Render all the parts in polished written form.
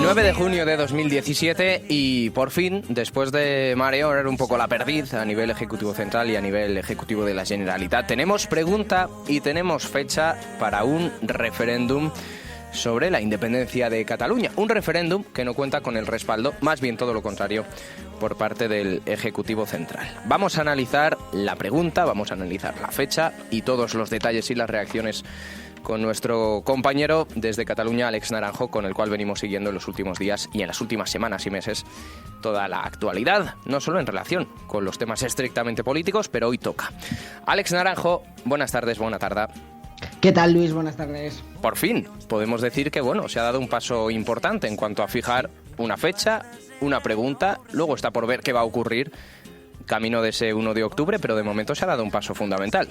9 de junio de 2017 y por fin, después de marear un poco la perdiz a nivel ejecutivo central y a nivel ejecutivo de la Generalitat, tenemos pregunta y tenemos fecha para un referéndum sobre la independencia de Cataluña. Un referéndum que no cuenta con el respaldo, más bien todo lo contrario, por parte del Ejecutivo Central. Vamos a analizar la pregunta, vamos a analizar la fecha y todos los detalles y las reacciones con nuestro compañero desde Cataluña, Àlex Naranjo, con el cual venimos siguiendo en los últimos días y en las últimas semanas y meses toda la actualidad, no solo en relación con los temas estrictamente políticos, pero hoy toca. Àlex Naranjo, buenas tardes, buena tarde. ¿Qué tal, Luis? Buenas tardes. Por fin, podemos decir que se ha dado un paso importante en cuanto a fijar una fecha, una pregunta, luego está por ver qué va a ocurrir camino de ese 1 de octubre, pero de momento se ha dado un paso fundamental.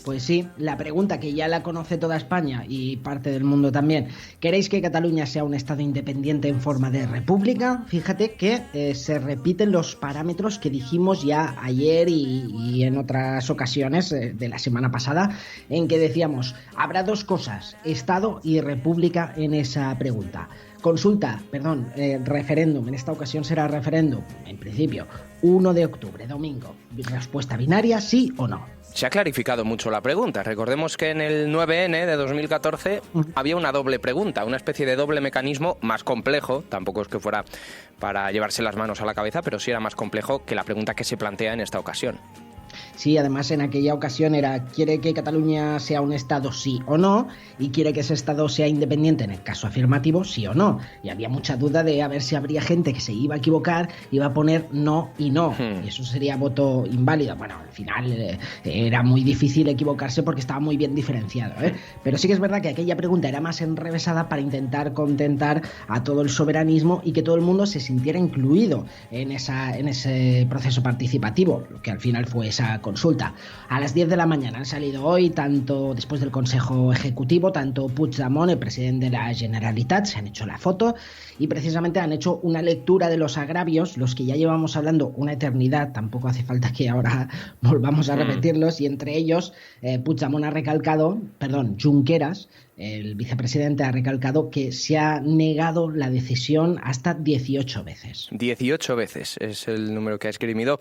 Pues sí, la pregunta que ya la conoce toda España y parte del mundo también. ¿Queréis que Cataluña sea un estado independiente en forma de república? Fíjate que se repiten los parámetros que dijimos ya ayer y en otras ocasiones de la semana pasada, en que decíamos, habrá dos cosas, estado y república en esa pregunta. Referéndum, en esta ocasión será referéndum, en principio, 1 de octubre, domingo. Respuesta binaria, sí o no. Se ha clarificado mucho la pregunta. Recordemos que en el 9N de 2014 había una doble pregunta, una especie de doble mecanismo más complejo, tampoco es que fuera para llevarse las manos a la cabeza, pero sí era más complejo que la pregunta que se plantea en esta ocasión. Sí, además en aquella ocasión era, ¿quiere que Cataluña sea un estado sí o no? Y quiere que ese estado sea independiente en el caso afirmativo, sí o no. Y había mucha duda de a ver si habría gente que se iba a equivocar, iba a poner no y no. Y eso sería voto inválido. Bueno, al final era muy difícil equivocarse porque estaba muy bien diferenciado, ¿eh? Pero sí que es verdad que aquella pregunta era más enrevesada para intentar contentar a todo el soberanismo y que todo el mundo se sintiera incluido en ese proceso participativo, lo que al final fue esa consulta. A las 10 de la mañana han salido hoy, tanto después del Consejo Ejecutivo, tanto Puigdemont, el presidente de la Generalitat, se han hecho la foto y precisamente han hecho una lectura de los agravios, los que ya llevamos hablando una eternidad, tampoco hace falta que ahora volvamos a repetirlos, y entre ellos Puigdemont ha recalcado, Junqueras, el vicepresidente, ha recalcado que se ha negado la decisión hasta 18 veces. 18 veces es el número que ha esgrimido.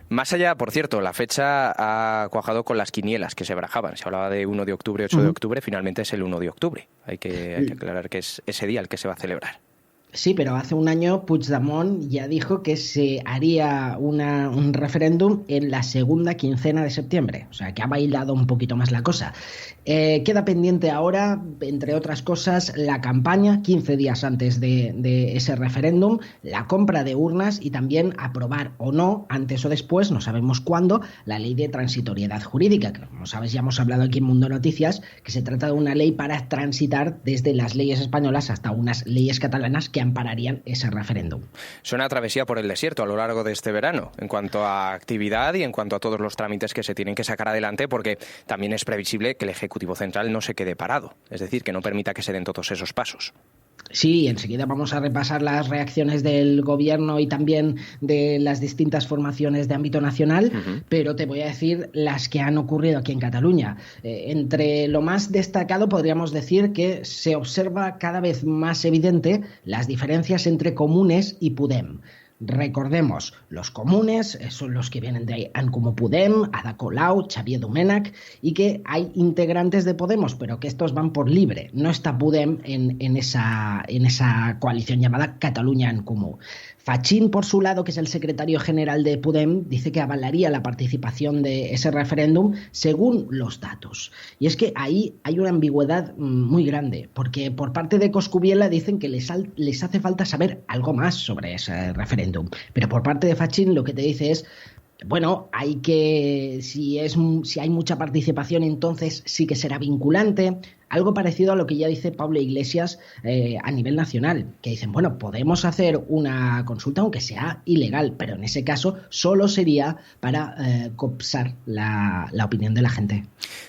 Más allá, por cierto, la fecha ha cuajado con las quinielas que se barajaban. Se hablaba de 1 de octubre, 8 de octubre, finalmente es el 1 de octubre. Hay que aclarar que es ese día el que se va a celebrar. Sí, pero hace un año Puigdemont ya dijo que se haría un referéndum en la segunda quincena de septiembre. O sea, que ha bailado un poquito más la cosa. Queda pendiente ahora, entre otras cosas, la campaña, 15 días antes de ese referéndum, la compra de urnas y también aprobar o no, antes o después, no sabemos cuándo, la ley de transitoriedad jurídica, que como sabes ya hemos hablado aquí en Mundo Noticias, que se trata de una ley para transitar desde las leyes españolas hasta unas leyes catalanas que ampararían ese referéndum. Suena travesía por el desierto a lo largo de este verano, en cuanto a actividad y en cuanto a todos los trámites que se tienen que sacar adelante, porque también es previsible que el Ejecutivo Central no se quede parado, es decir, que no permita que se den todos esos pasos. Sí, enseguida vamos a repasar las reacciones del gobierno y también de las distintas formaciones de ámbito nacional, pero te voy a decir las que han ocurrido aquí en Cataluña. Entre lo más destacado podríamos decir que se observa cada vez más evidente las diferencias entre Comunes y Podem. Recordemos, los comunes son los que vienen de En Comú Podem, Ada Colau, Xavier Domènech, y que hay integrantes de Podemos, pero que estos van por libre. No está Podem en esa coalición llamada Catalunya en Comú. Fachín, por su lado, que es el secretario general de Podem, dice que avalaría la participación de ese referéndum según los datos. Y es que ahí hay una ambigüedad muy grande, porque por parte de Coscubiela dicen que les hace falta saber algo más sobre ese referéndum. Pero por parte de Fachín lo que te dice es, bueno, si hay mucha participación, entonces sí que será vinculante. Algo parecido a lo que ya dice Pablo Iglesias a nivel nacional, que dicen, bueno, podemos hacer una consulta aunque sea ilegal, pero en ese caso solo sería para cooptar la opinión de la gente.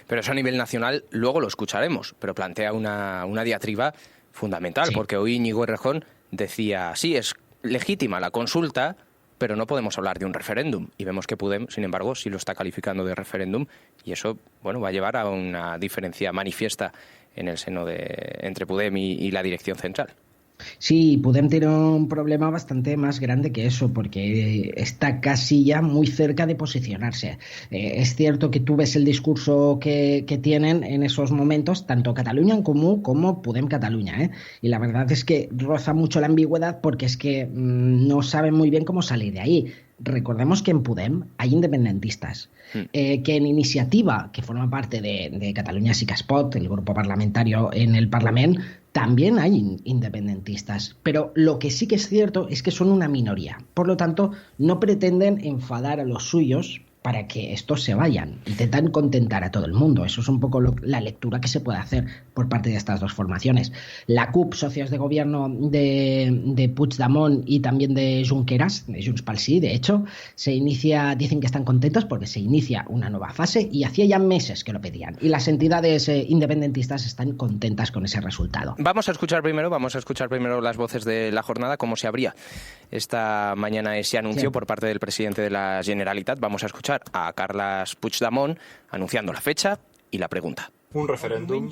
Pero eso a nivel nacional luego lo escucharemos, pero plantea una diatriba fundamental, sí. Porque hoy Íñigo Errejón decía, sí, es legítima la consulta, pero no podemos hablar de un referéndum. Y vemos que Podem, sin embargo, sí lo está calificando de referéndum, y eso, va a llevar a una diferencia manifiesta en el seno entre Podem y la dirección central. Sí, Podem tiene un problema bastante más grande que eso, porque está casi ya muy cerca de posicionarse. Es cierto que tú ves el discurso que tienen en esos momentos, tanto Catalunya en Comú como Podem Catalunya, ¿eh? Y la verdad es que roza mucho la ambigüedad porque es que no saben muy bien cómo salir de ahí. Recordemos que en Podem hay independentistas, que en Iniciativa, que forma parte de Catalunya Sí que es Pot, el grupo parlamentario en el Parlament, también hay independentistas, pero lo que sí que es cierto es que son una minoría. Por lo tanto, no pretenden enfadar a los suyos para que estos se vayan. Intentan contentar a todo el mundo. Eso es un poco la lectura que se puede hacer por parte de estas dos formaciones. La CUP, socios de gobierno de Puigdemont y también de Junqueras, de Junts pel Sí, de hecho, dicen que están contentos porque se inicia una nueva fase y hacía ya meses que lo pedían. Y las entidades independentistas están contentas con ese resultado. Vamos a escuchar primero las voces de la jornada, cómo se abría esta mañana ese anuncio por parte del presidente de la Generalitat. Vamos a escuchar a Carles Puigdemont anunciando la fecha y la pregunta. Un referéndum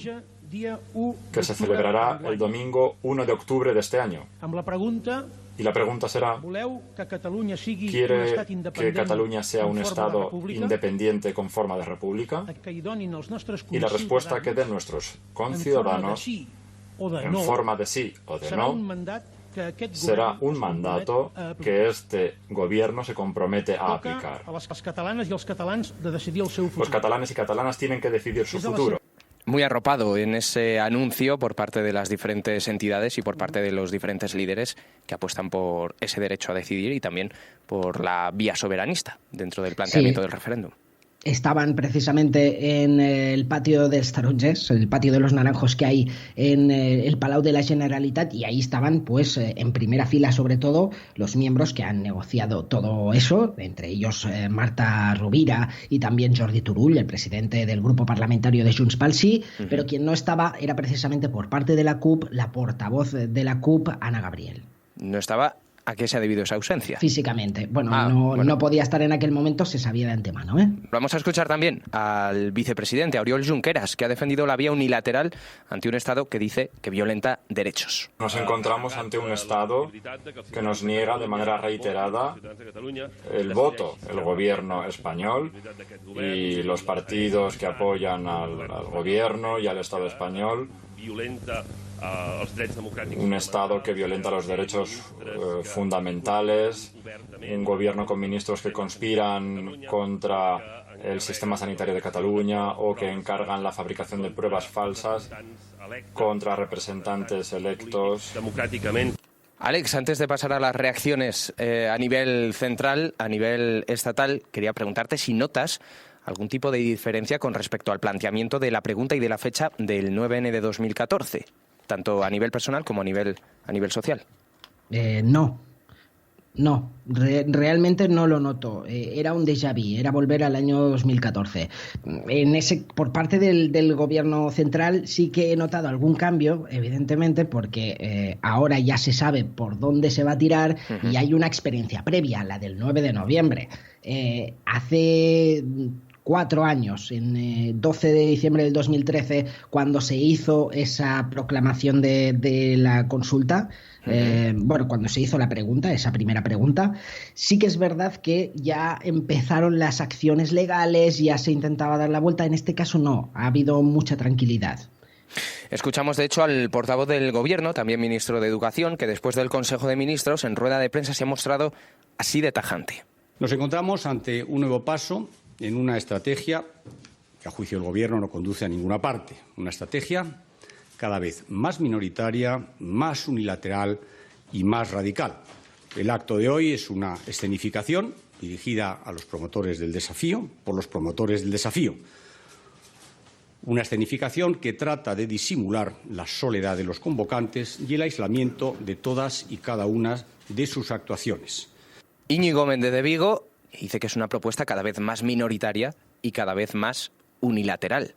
que se celebrará el domingo 1 de octubre de este año. Y la pregunta será, ¿quiere que Cataluña sea un Estado independiente con forma de república? Y la respuesta que den nuestros conciudadanos en forma de sí o de no será un mandato que este gobierno se compromete a aplicar. Los catalanes y catalanas tienen que decidir su futuro. Muy arropado en ese anuncio por parte de las diferentes entidades y por parte de los diferentes líderes que apuestan por ese derecho a decidir y también por la vía soberanista dentro del planteamiento del referéndum. Estaban precisamente en el patio de Tarongers, el patio de los Naranjos que hay en el Palau de la Generalitat, y ahí estaban, pues, en primera fila, sobre todo, los miembros que han negociado todo eso, entre ellos Marta Rovira y también Jordi Turull, el presidente del grupo parlamentario de Junts pel Sí, pero quien no estaba era precisamente por parte de la CUP, la portavoz de la CUP, Anna Gabriel. No estaba. ¿A qué se ha debido esa ausencia? Físicamente. No podía estar en aquel momento, se sabía de antemano, ¿eh? Vamos a escuchar también al vicepresidente, a Oriol Junqueras, que ha defendido la vía unilateral ante un Estado que dice que violenta derechos. Nos encontramos ante un Estado que nos niega de manera reiterada el voto. El gobierno español y los partidos que apoyan al gobierno y al Estado español. Un Estado que violenta los derechos fundamentales, un gobierno con ministros que conspiran contra el sistema sanitario de Cataluña o que encargan la fabricación de pruebas falsas contra representantes electos. Alex, antes de pasar a las reacciones a nivel central, a nivel estatal, quería preguntarte si notas algún tipo de diferencia con respecto al planteamiento de la pregunta y de la fecha del 9N de 2014. Tanto a nivel personal como a nivel social. Realmente no lo noto. Era un déjà vu, era volver al año 2014. Por parte del gobierno central sí que he notado algún cambio, evidentemente, porque ahora ya se sabe por dónde se va a tirar y hay una experiencia previa, la del 9 de noviembre. Hace 4 años, en 12 de diciembre del 2013, cuando se hizo esa proclamación de la consulta, cuando se hizo la pregunta, esa primera pregunta, sí que es verdad que ya empezaron las acciones legales, ya se intentaba dar la vuelta. En este caso no, ha habido mucha tranquilidad. Escuchamos, de hecho, al portavoz del Gobierno, también ministro de Educación, que después del Consejo de Ministros, en rueda de prensa, se ha mostrado así de tajante. Nos encontramos ante un nuevo paso en una estrategia que, a juicio del Gobierno, no conduce a ninguna parte. Una estrategia cada vez más minoritaria, más unilateral y más radical. El acto de hoy es una escenificación dirigida a los promotores del desafío, por los promotores del desafío. Una escenificación que trata de disimular la soledad de los convocantes y el aislamiento de todas y cada una de sus actuaciones. Íñigo Méndez de Vigo dice que es una propuesta cada vez más minoritaria y cada vez más unilateral.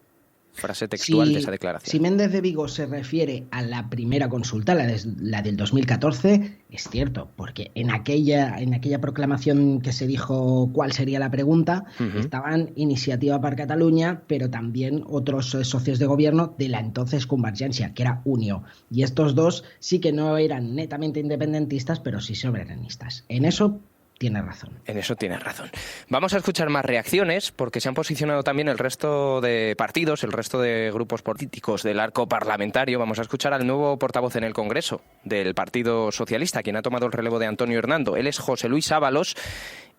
Frase textual de esa declaración. Si Méndez de Vigo se refiere a la primera consulta, la del 2014, es cierto, porque en aquella proclamación que se dijo cuál sería la pregunta, estaban Iniciativa per Catalunya, pero también otros socios de gobierno de la entonces Convergència, que era Unió. Y estos dos sí que no eran netamente independentistas, pero sí soberanistas. En eso tienes razón. En eso tienes razón. Vamos a escuchar más reacciones porque se han posicionado también el resto de partidos, el resto de grupos políticos del arco parlamentario. Vamos a escuchar al nuevo portavoz en el Congreso del Partido Socialista, quien ha tomado el relevo de Antonio Hernando. Él es José Luis Ábalos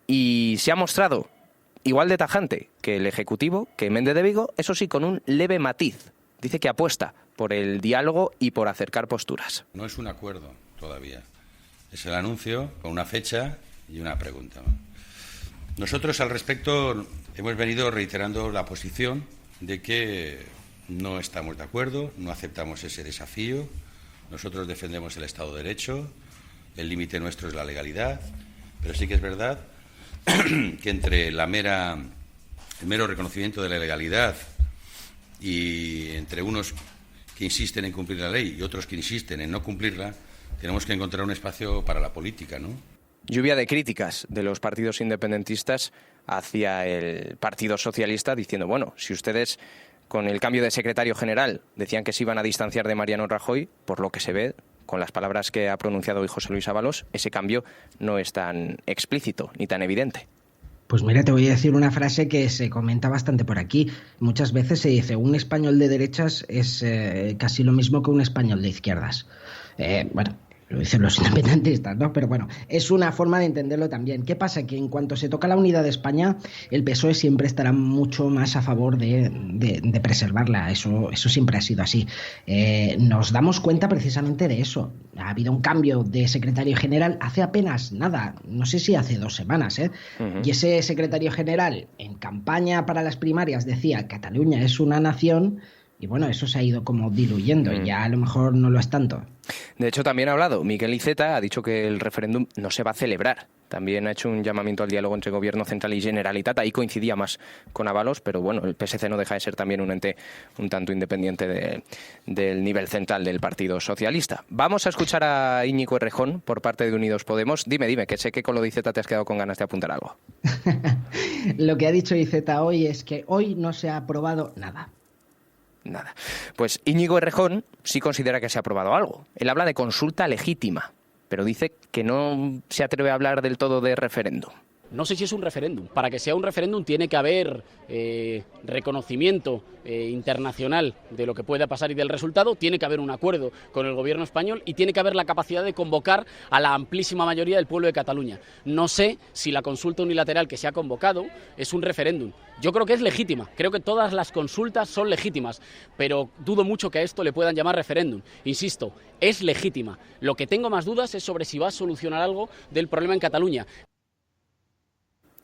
y se ha mostrado igual de tajante que el Ejecutivo, que Méndez de Vigo, eso sí, con un leve matiz. Dice que apuesta por el diálogo y por acercar posturas. No es un acuerdo todavía. Es el anuncio con una fecha y una pregunta. Nosotros al respecto hemos venido reiterando la posición de que no estamos de acuerdo, no aceptamos ese desafío. Nosotros defendemos el Estado de Derecho, el límite nuestro es la legalidad, pero sí que es verdad que entre el mero reconocimiento de la legalidad y entre unos que insisten en cumplir la ley y otros que insisten en no cumplirla, tenemos que encontrar un espacio para la política, ¿no? Lluvia de críticas de los partidos independentistas hacia el Partido Socialista, diciendo, bueno, si ustedes con el cambio de secretario general decían que se iban a distanciar de Mariano Rajoy, por lo que se ve, con las palabras que ha pronunciado hoy José Luis Ábalos, ese cambio no es tan explícito ni tan evidente. Pues mira, te voy a decir una frase que se comenta bastante por aquí. Muchas veces se dice, un español de derechas es casi lo mismo que un español de izquierdas. Bueno, lo dicen los independentistas, ¿no? Pero bueno, es una forma de entenderlo también. ¿Qué pasa? Que en cuanto se toca la unidad de España, el PSOE siempre estará mucho más a favor de preservarla. Eso siempre ha sido así. Nos damos cuenta precisamente de eso. Ha habido un cambio de secretario general hace apenas nada, no sé si hace 2 semanas, ¿eh? Y ese secretario general en campaña para las primarias decía Cataluña es una nación. Y bueno, eso se ha ido como diluyendo y ya a lo mejor no lo es tanto. De hecho, también ha hablado Miquel Iceta, ha dicho que el referéndum no se va a celebrar. También ha hecho un llamamiento al diálogo entre Gobierno Central y Generalitat. Ahí coincidía más con Ábalos, pero bueno, el PSC no deja de ser también un ente un tanto independiente del nivel central del Partido Socialista. Vamos a escuchar a Íñigo Errejón por parte de Unidos Podemos. Dime, que sé que con lo de Iceta te has quedado con ganas de apuntar algo. Lo que ha dicho Iceta hoy es que hoy no se ha aprobado nada. Nada. Pues Íñigo Errejón sí considera que se ha aprobado algo. Él habla de consulta legítima, pero dice que no se atreve a hablar del todo de referéndum. No sé si es un referéndum. Para que sea un referéndum tiene que haber reconocimiento internacional de lo que pueda pasar y del resultado, tiene que haber un acuerdo con el gobierno español y tiene que haber la capacidad de convocar a la amplísima mayoría del pueblo de Cataluña. No sé si la consulta unilateral que se ha convocado es un referéndum. Yo creo que es legítima, creo que todas las consultas son legítimas, pero dudo mucho que a esto le puedan llamar referéndum. Insisto, es legítima. Lo que tengo más dudas es sobre si va a solucionar algo del problema en Cataluña.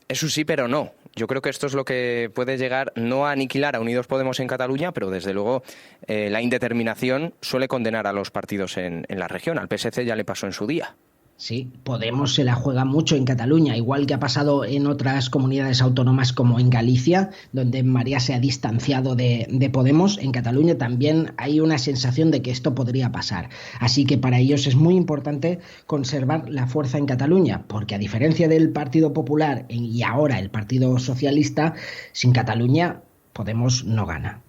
Eso sí, pero no. Yo creo que esto es lo que puede llegar no a aniquilar a Unidos Podemos en Cataluña, pero desde luego la indeterminación suele condenar a los partidos en la región. Al PSC ya le pasó en su día. Sí, Podemos se la juega mucho en Cataluña, igual que ha pasado en otras comunidades autónomas como en Galicia, donde María se ha distanciado de Podemos. En Cataluña también hay una sensación de que esto podría pasar. Así que para ellos es muy importante conservar la fuerza en Cataluña, porque a diferencia del Partido Popular y ahora el Partido Socialista, sin Cataluña Podemos no gana.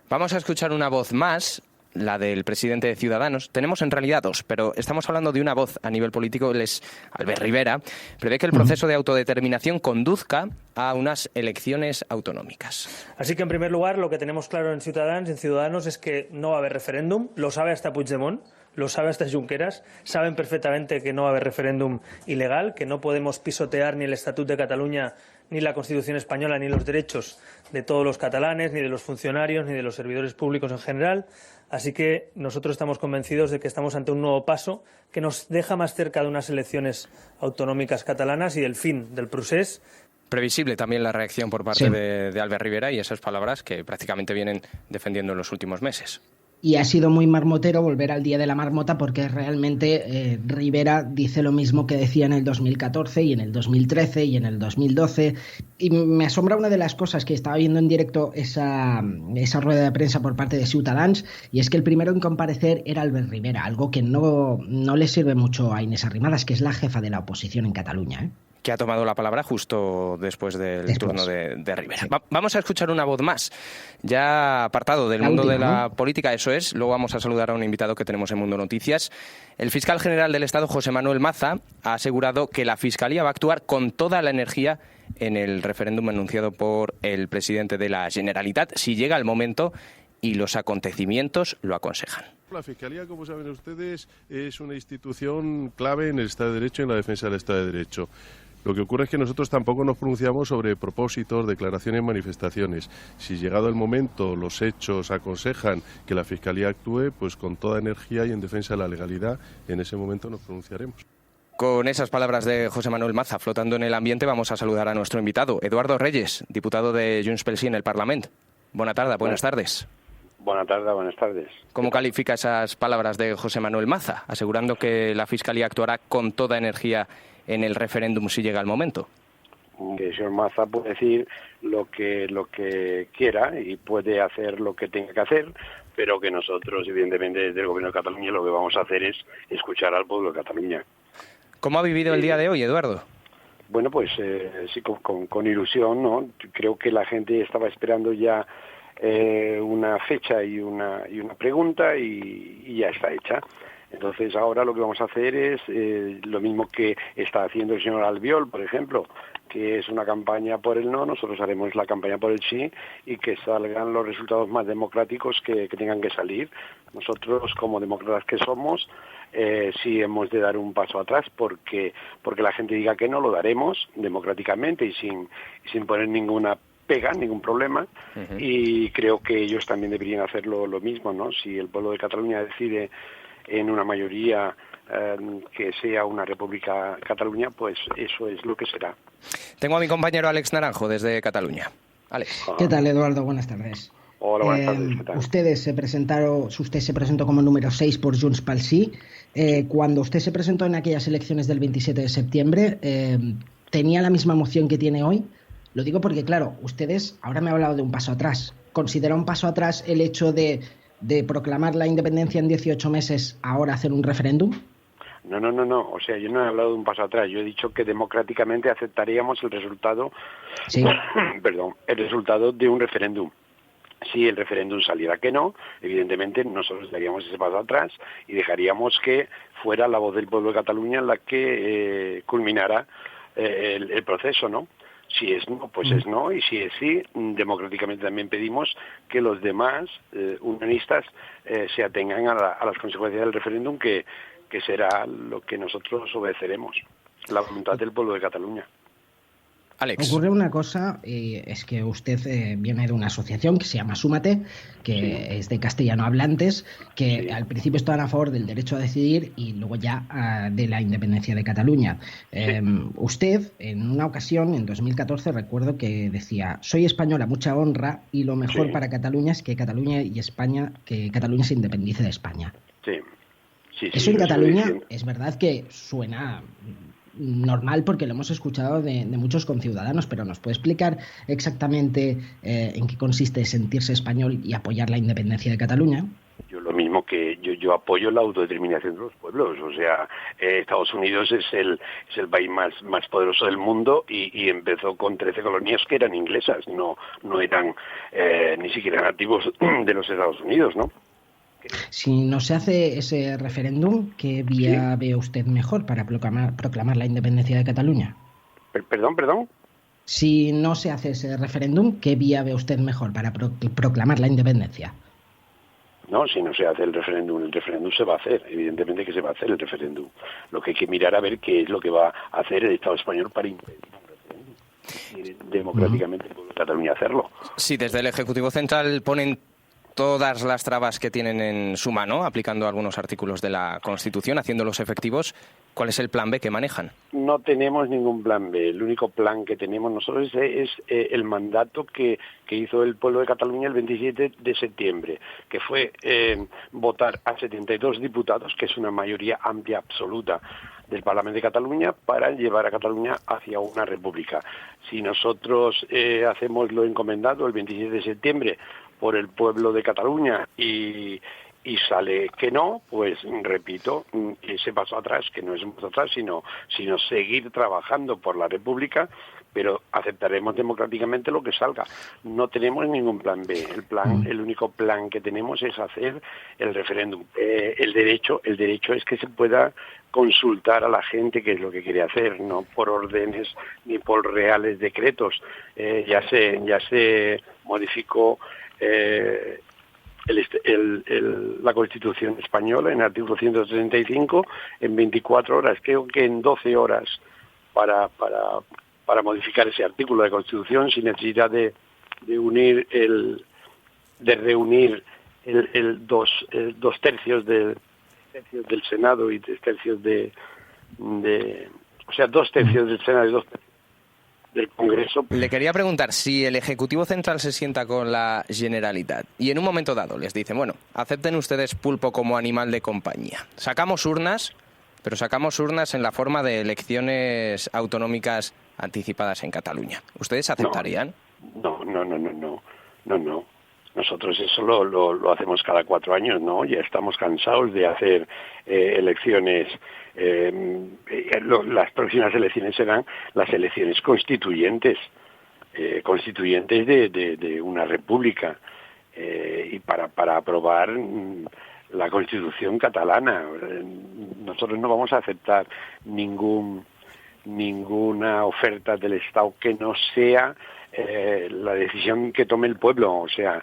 Vamos a escuchar una voz más, la del presidente de Ciudadanos. Tenemos en realidad 2, pero estamos hablando de una voz a nivel político. Él es Albert Rivera. Prevé que el proceso de autodeterminación conduzca a unas elecciones autonómicas. Así que, en primer lugar, lo que tenemos claro en Ciudadanos es que no va a haber referéndum. Lo sabe hasta Puigdemont, lo sabe hasta Junqueras. Saben perfectamente que no va a haber referéndum ilegal, que no podemos pisotear ni el Estatut de Cataluña, ni la Constitución española, ni los derechos de todos los catalanes, ni de los funcionarios, ni de los servidores públicos en general. Así que nosotros estamos convencidos de que estamos ante un nuevo paso que nos deja más cerca de unas elecciones autonómicas catalanas y del fin del procés. Previsible también la reacción por parte de Albert Rivera y esas palabras que prácticamente vienen defendiendo en los últimos meses. Y ha sido muy marmotero volver al día de la marmota porque realmente Rivera dice lo mismo que decía en el 2014 y en el 2013 y en el 2012. Y me asombra una de las cosas que estaba viendo en directo esa rueda de prensa por parte de Ciutadans, y es que el primero en comparecer era Albert Rivera, algo que no le sirve mucho a Inés Arrimadas, que es la jefa de la oposición en Cataluña, ¿eh? Que ha tomado la palabra justo después del turno de Rivera. Sí. Vamos a escuchar una voz más, ya apartado del mundo de la política, eso es. Luego vamos a saludar a un invitado que tenemos en Mundo Noticias. El fiscal general del Estado, José Manuel Maza, ha asegurado que la Fiscalía va a actuar con toda la energía en el referéndum anunciado por el presidente de la Generalitat, si llega el momento y los acontecimientos lo aconsejan. La Fiscalía, como saben ustedes, es una institución clave en el Estado de Derecho y en la defensa del Estado de Derecho. Lo que ocurre es que nosotros tampoco nos pronunciamos sobre propósitos, declaraciones y manifestaciones. Si llegado el momento los hechos aconsejan que la Fiscalía actúe, pues con toda energía y en defensa de la legalidad, en ese momento nos pronunciaremos. Con esas palabras de José Manuel Maza flotando en el ambiente, vamos a saludar a nuestro invitado, Eduardo Reyes, diputado de Junts pel Sí en el Parlamento. Buenas tardes. Buenas tardes. ¿Cómo califica esas palabras de José Manuel Maza, asegurando que la Fiscalía actuará con toda energía en el referéndum si llega el momento? Que el señor Maza puede decir lo que quiera y puede hacer lo que tenga que hacer, pero que nosotros, evidentemente, desde el Gobierno de Cataluña lo que vamos a hacer es escuchar al pueblo de Cataluña. ¿Cómo ha vivido el día de hoy, Eduardo? Bueno, pues sí, con ilusión, ¿no? Creo que la gente estaba esperando ya una fecha y una pregunta y ya está hecha. Entonces ahora lo que vamos a hacer es lo mismo que está haciendo el señor Albiol, por ejemplo, que es una campaña por el no, nosotros haremos la campaña por el sí y que salgan los resultados más democráticos que tengan que salir. Nosotros, como demócratas que somos, sí hemos de dar un paso atrás porque la gente diga que no, lo daremos democráticamente y sin poner ninguna pega, ningún problema. Uh-huh. Y creo que ellos también deberían hacerlo lo mismo, ¿no? Si el pueblo de Cataluña decide en una mayoría que sea una República Cataluña, pues eso es lo que será. Tengo a mi compañero Alex Naranjo desde Cataluña. Alex. ¿Qué tal, Eduardo? Buenas tardes. Hola, buenas tardes. ¿Qué tal? Usted se presentó como número 6 por Junts pel Sí. Cuando usted se presentó en aquellas elecciones del 27 de septiembre, ¿tenía la misma moción que tiene hoy? Lo digo porque, claro, ustedes, ahora me ha hablado de un paso atrás. ¿Considera un paso atrás el hecho de proclamar la independencia en 18 meses, ahora hacer un referéndum? No. O sea, yo no he hablado de un paso atrás. Yo he dicho que democráticamente aceptaríamos el resultado, sí. El resultado de un referéndum. Si el referéndum saliera que no, evidentemente nosotros daríamos ese paso atrás y dejaríamos que fuera la voz del pueblo de Cataluña la que culminara el proceso, ¿no? Si es no, pues es no, y si es sí, democráticamente también pedimos que los demás unionistas se atengan a las consecuencias del referéndum, que será lo que nosotros obedeceremos, la voluntad del pueblo de Cataluña. Alex. Ocurre una cosa, es que usted viene de una asociación que se llama Súmate, que es de castellano hablantes, que al principio estaban a favor del derecho a decidir y luego ya de la independencia de Cataluña. Usted, en una ocasión, en 2014, recuerdo que decía: soy española, mucha honra, y lo mejor para Cataluña es que Cataluña se independice de España. Sí, eso en Cataluña es verdad que suena normal porque lo hemos escuchado de muchos conciudadanos, pero ¿nos puede explicar exactamente en qué consiste sentirse español y apoyar la independencia de Cataluña? Yo lo mismo que yo apoyo la autodeterminación de los pueblos. O sea, Estados Unidos es el país más poderoso del mundo y empezó con 13 colonias que eran inglesas, no eran ni siquiera nativos de los Estados Unidos, ¿no? Si no se hace ese referéndum, ¿qué vía ve usted mejor para proclamar la independencia de Cataluña? ¿Perdón? Si no se hace ese referéndum, ¿qué vía ve usted mejor para proclamar la independencia? No, si no se hace el referéndum se va a hacer. Evidentemente que se va a hacer el referéndum. Lo que hay que mirar a ver qué es lo que va a hacer el Estado español para impedir un referéndum y democráticamente el pueblo de Cataluña hacerlo. Sí, desde el Ejecutivo Central ponen todas las trabas que tienen en su mano, aplicando algunos artículos de la Constitución, haciéndolos efectivos, ¿cuál es el plan B que manejan? No tenemos ningún plan B. El único plan que tenemos nosotros es el mandato que hizo el pueblo de Cataluña el 27 de septiembre, que fue votar a 72 diputados, que es una mayoría amplia absoluta del Parlamento de Cataluña, para llevar a Cataluña hacia una república. Si nosotros hacemos lo encomendado el 27 de septiembre por el pueblo de Cataluña y sale que no, pues repito, ese paso atrás, que no es un paso atrás, sino seguir trabajando por la República, pero aceptaremos democráticamente lo que salga. No tenemos ningún plan B. El único plan que tenemos es hacer el referéndum. El derecho es que se pueda consultar a la gente qué es lo que quiere hacer, no por órdenes ni por reales decretos. Ya se modificó la Constitución española en el artículo 135 en 24 horas, creo que en 12 horas para modificar ese artículo de Constitución sin necesidad de reunir dos tercios del Senado y 3 tercios o sea, 2 tercios del Senado y 2 tercios del Congreso. Le quería preguntar si el Ejecutivo Central se sienta con la Generalitat y en un momento dado les dicen, bueno, acepten ustedes pulpo como animal de compañía. Sacamos urnas, pero sacamos urnas en la forma de elecciones autonómicas anticipadas en Cataluña. ¿Ustedes aceptarían? No. Nosotros eso lo hacemos cada 4 años, ¿no? Ya estamos cansados de hacer elecciones. Las próximas elecciones serán las elecciones constituyentes de una república y para aprobar la Constitución catalana. Nosotros no vamos a aceptar ninguna oferta del Estado que no sea la decisión que tome el pueblo. O sea,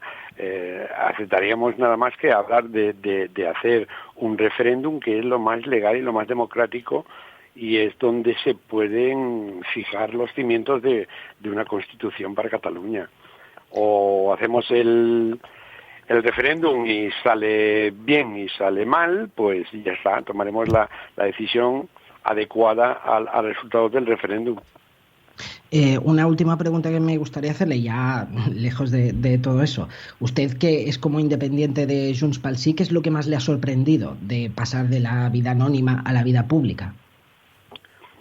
aceptaríamos nada más que hablar de hacer un referéndum, que es lo más legal y lo más democrático, y es donde se pueden fijar los cimientos de una constitución para Cataluña. O hacemos el referéndum y sale bien y sale mal, pues ya está, tomaremos la decisión adecuada al resultado del referéndum. Una última pregunta que me gustaría hacerle, ya lejos de todo eso. Usted, que es como independiente de Junts pel Sí, ¿qué es lo que más le ha sorprendido de pasar de la vida anónima a la vida pública?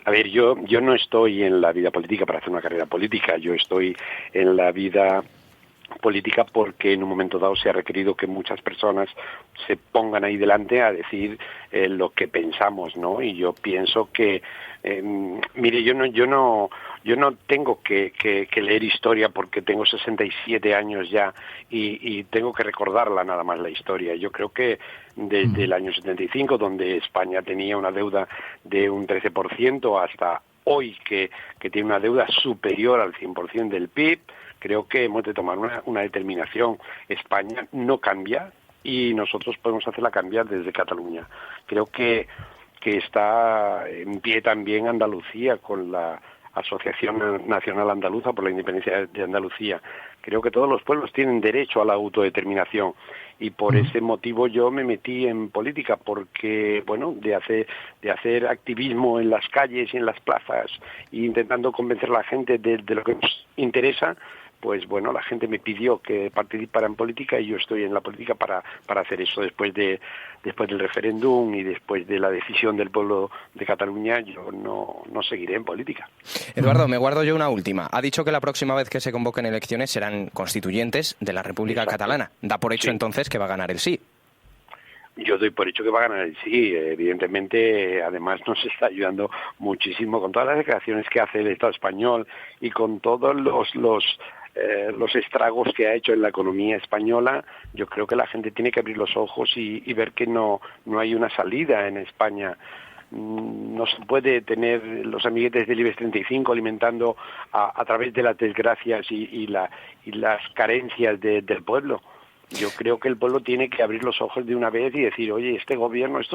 A ver, yo no estoy en la vida política para hacer una carrera política, yo estoy en la vida política porque en un momento dado se ha requerido que muchas personas se pongan ahí delante a decir lo que pensamos, ¿no? Y yo pienso que, mire, yo no tengo que leer historia porque tengo 67 años ya y tengo que recordarla nada más la historia. Yo creo que desde el año 75, donde España tenía una deuda de un 13%, hasta hoy que tiene una deuda superior al 100% del PIB, creo que hemos de tomar una determinación. España no cambia y nosotros podemos hacerla cambiar desde Cataluña. Creo que está en pie también Andalucía con la Asociación Nacional Andaluza por la Independencia de Andalucía. Creo que todos los pueblos tienen derecho a la autodeterminación y por ese motivo yo me metí en política, porque, bueno, de hacer activismo en las calles y en las plazas e intentando convencer a la gente de lo que nos interesa, pues bueno, la gente me pidió que participara en política y yo estoy en la política para hacer eso. Después del referéndum y después de la decisión del pueblo de Cataluña, yo no seguiré en política. Eduardo, me guardo yo una última. Ha dicho que la próxima vez que se convoquen elecciones serán constituyentes de la República Catalana. ¿Da por hecho entonces que va a ganar el sí? Yo doy por hecho que va a ganar el sí. Evidentemente, además nos está ayudando muchísimo con todas las declaraciones que hace el Estado español y con todos los estragos que ha hecho en la economía española. Yo creo que la gente tiene que abrir los ojos y ver que no hay una salida en España. No se puede tener los amiguetes del IBEX 35 alimentando a través de las desgracias y las carencias del pueblo. Yo creo que el pueblo tiene que abrir los ojos de una vez y decir, oye, estos gobiernos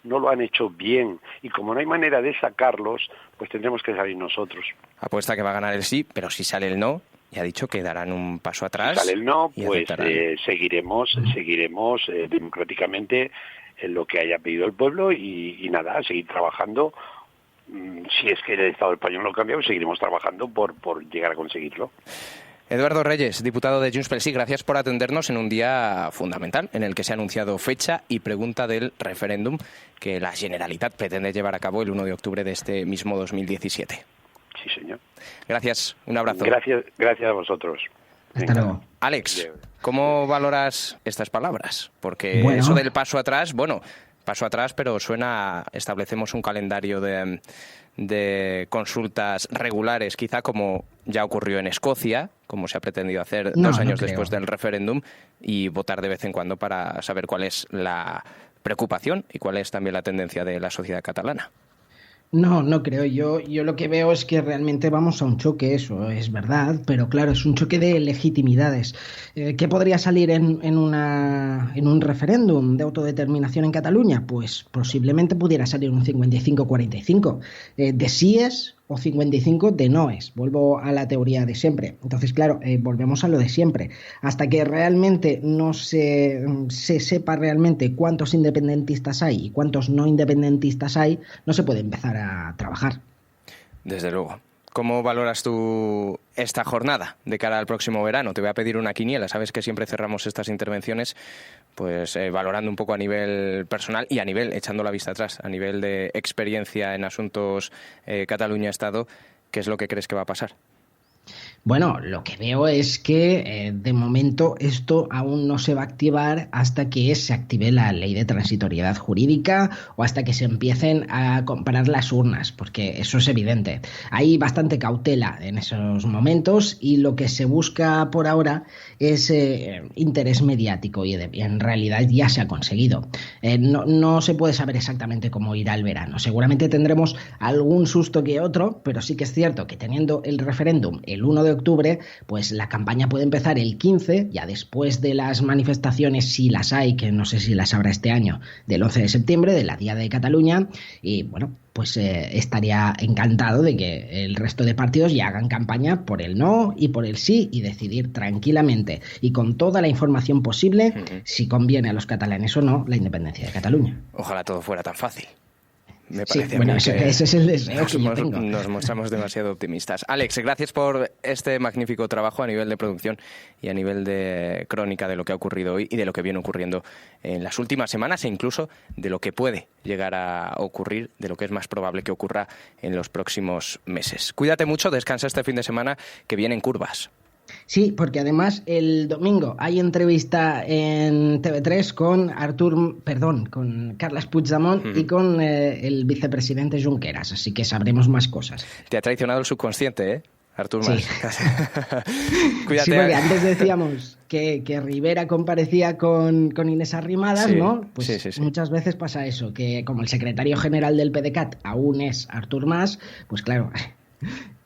no lo han hecho bien. Y como no hay manera de sacarlos, pues tendremos que salir nosotros. Apuesta que va a ganar el sí, pero si sale el no, y ha dicho que darán un paso atrás. Si sale el no, pues aceptarán. seguiremos democráticamente en lo que haya pedido el pueblo y nada, seguir trabajando. Si es que el Estado español no cambia, pues seguiremos trabajando por llegar a conseguirlo. Eduardo Reyes, diputado de Junts pel Sí, gracias por atendernos en un día fundamental en el que se ha anunciado fecha y pregunta del referéndum que la Generalitat pretende llevar a cabo el 1 de octubre de este mismo 2017. Sí, señor. Gracias, un abrazo. Gracias a vosotros. Hasta luego. Alex, ¿cómo valoras estas palabras? Porque bueno, eso del paso atrás, paso atrás, pero suena, establecemos un calendario de consultas regulares, quizá como ya ocurrió en Escocia, como se ha pretendido hacer 2 años después del referéndum, y votar de vez en cuando para saber cuál es la preocupación y cuál es también la tendencia de la sociedad catalana. No creo. Yo lo que veo es que realmente vamos a un choque, eso es verdad, pero claro, es un choque de legitimidades. ¿Qué podría salir en un referéndum de autodeterminación en Cataluña? Pues posiblemente pudiera salir un 55-45 de síes o 55 de noes. Vuelvo a la teoría de siempre. Entonces, claro, volvemos a lo de siempre. Hasta que realmente no se sepa realmente cuántos independentistas hay y cuántos no independentistas hay, no se puede empezar a trabajar. Desde luego. ¿Cómo valoras tú esta jornada de cara al próximo verano? Te voy a pedir una quiniela. Sabes que siempre cerramos estas intervenciones pues valorando un poco a nivel personal y a nivel, echando la vista atrás, a nivel de experiencia en asuntos Cataluña-Estado. ¿Qué es lo que crees que va a pasar? Bueno, lo que veo es que de momento esto aún no se va a activar hasta que se active la ley de transitoriedad jurídica o hasta que se empiecen a comparar las urnas, porque eso es evidente. Hay bastante cautela en esos momentos y lo que se busca por ahora es interés mediático y en realidad ya se ha conseguido. No se puede saber exactamente cómo irá el verano. Seguramente tendremos algún susto que otro, pero sí que es cierto que teniendo el referéndum el 1 de octubre, pues la campaña puede empezar el 15, ya después de las manifestaciones, si las hay, que no sé si las habrá este año, del 11 de septiembre, de la Diada de Cataluña, y bueno, pues estaría encantado de que el resto de partidos ya hagan campaña por el no y por el sí y decidir tranquilamente y con toda la información posible si conviene a los catalanes o no la independencia de Cataluña. Ojalá todo fuera tan fácil. Me parece sí, bueno, ese es el deseo que yo tengo. Nos mostramos demasiado optimistas. Alex, gracias por este magnífico trabajo a nivel de producción y a nivel de crónica de lo que ha ocurrido hoy y de lo que viene ocurriendo en las últimas semanas e incluso de lo que puede llegar a ocurrir, de lo que es más probable que ocurra en los próximos meses. Cuídate mucho, descansa este fin de semana que vienen curvas. Sí, porque además el domingo hay entrevista en TV3 con Carles Puigdemont y con el vicepresidente Junqueras, así que sabremos más cosas. Te ha traicionado el subconsciente, ¿eh? Artur Mas. Sí. Cuídate. Sí, porque antes decíamos que Rivera comparecía con Inés Arrimadas, sí, ¿no? Pues sí. Muchas veces pasa eso, que como el secretario general del PDeCAT aún es Artur Mas, pues claro,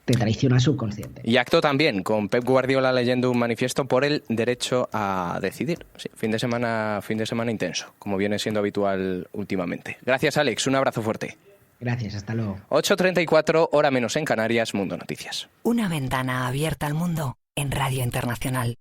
te traiciona subconsciente. Y acto también, con Pep Guardiola leyendo un manifiesto por el derecho a decidir. Sí, fin de semana intenso, como viene siendo habitual últimamente. Gracias, Alex, un abrazo fuerte. Gracias, hasta luego. 8:34, hora menos en Canarias, Mundo Noticias. Una ventana abierta al mundo en Radio Internacional.